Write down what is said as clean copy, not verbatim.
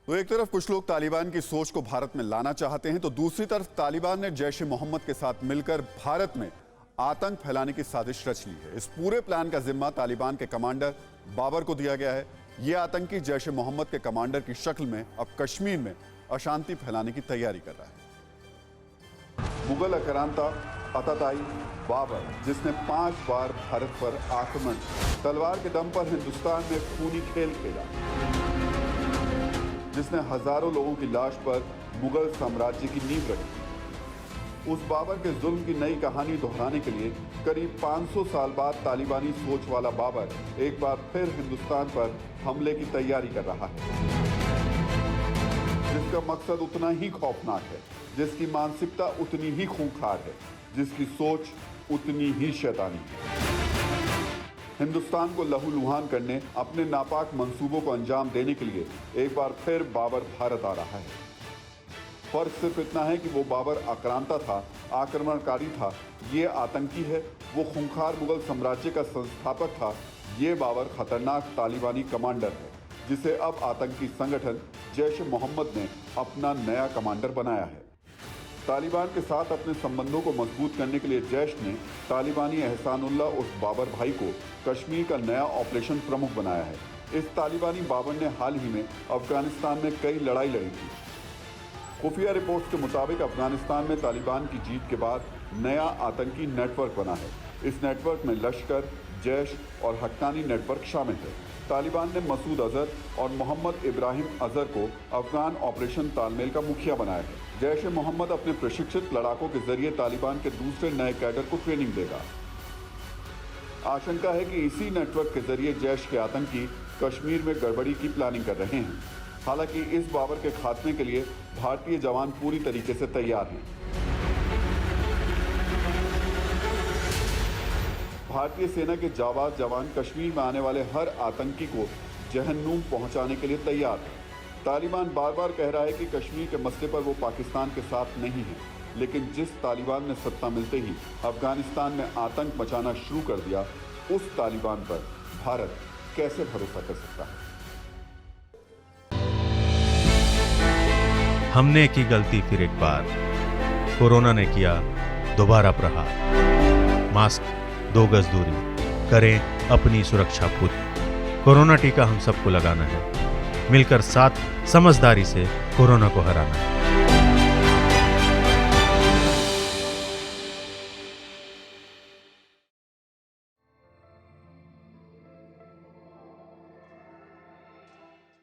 तो एक तरफ कुछ लोग तालिबान की सोच को भारत में लाना चाहते हैं, तो दूसरी तरफ तालिबान ने जैश ए मोहम्मद के साथ मिलकर भारत में आतंक फैलाने की साजिश रच ली है। इस पूरे प्लान का जिम्मा तालिबान के कमांडर बाबर को दिया गया है। यह आतंकी जैश ए मोहम्मद के कमांडर की शक्ल में अब कश्मीर में अशांति फैलाने की तैयारी कर रहा है। मुगल आक्रांता अताताई बाबर, जिसने 5 बार भारत पर आक्रमण, तलवार के दम पर हिंदुस्तान में खूनी खेल खेला, जिसने हजारों लोगों की लाश पर मुगल साम्राज्य की नींव रखी, उस बाबर के जुल्म की नई कहानी दोहराने के लिए करीब 500 साल बाद तालिबानी सोच वाला बाबर एक बार फिर हिंदुस्तान पर हमले की तैयारी कर रहा है, जिसका मकसद उतना ही खौफनाक है, जिसकी मानसिकता उतनी ही खूंखार है, जिसकी सोच उतनी ही शैतानी है। हिंदुस्तान को लहूलुहान करने, अपने नापाक मंसूबों को अंजाम देने के लिए एक बार फिर बाबर भारत आ रहा है। फर्क सिर्फ इतना है कि वो बाबर आक्रांता था, आक्रमणकारी था, ये आतंकी है। वो खूंखार मुगल साम्राज्य का संस्थापक था, ये बाबर खतरनाक तालिबानी कमांडर है, जिसे अब आतंकी संगठन जैश ए मोहम्मद ने अपना नया कमांडर बनाया है। तालिबान के साथ अपने संबंधों को मजबूत करने के लिए जैश ने तालिबानी एहसानुल्लाह उर्फ बाबर भाई को कश्मीर का नया ऑपरेशन प्रमुख बनाया है। इस तालिबानी बाबर ने हाल ही में अफगानिस्तान में कई लड़ाई लड़ी थी। खुफिया रिपोर्ट्स के मुताबिक अफगानिस्तान में तालिबान की जीत के बाद नया आतंकी नेटवर्क बना है। इस नेटवर्क में लश्कर, जैश और हक्कानी नेटवर्क शामिल है। तालिबान ने मसूद अजहर और मोहम्मद इब्राहिम अजहर को अफगान ऑपरेशन तालमेल का मुखिया बनाया है। जैश ए मोहम्मद अपने प्रशिक्षित लड़ाकों के जरिए तालिबान के दूसरे नए कैडर को ट्रेनिंग देगा। आशंका है कि इसी नेटवर्क के जरिए जैश के आतंकी कश्मीर में गड़बड़ी की प्लानिंग कर रहे हैं। हालांकि इस बाबर के खात्मे के लिए भारतीय जवान पूरी तरीके से तैयार हैं। भारतीय सेना के जाबाज जवान कश्मीर में आने वाले हर आतंकी को जहन्नुम पहुंचाने के लिए तैयार है। तालिबान बार बार कह रहा है कि कश्मीर के मसले पर वो पाकिस्तान के साथ नहीं है, लेकिन जिस तालिबान ने सत्ता मिलते ही अफगानिस्तान में आतंक मचाना शुरू कर दिया, उस तालिबान पर भारत कैसे भरोसा कर सकता है? हमने की गलती फिर एक बार, कोरोना ने किया दोबारा प्रहार। मास्क, 2 गज दूरी, करें अपनी सुरक्षा खुद। कोरोना टीका हम सबको लगाना है, मिलकर साथ समझदारी से कोरोना को हराना है।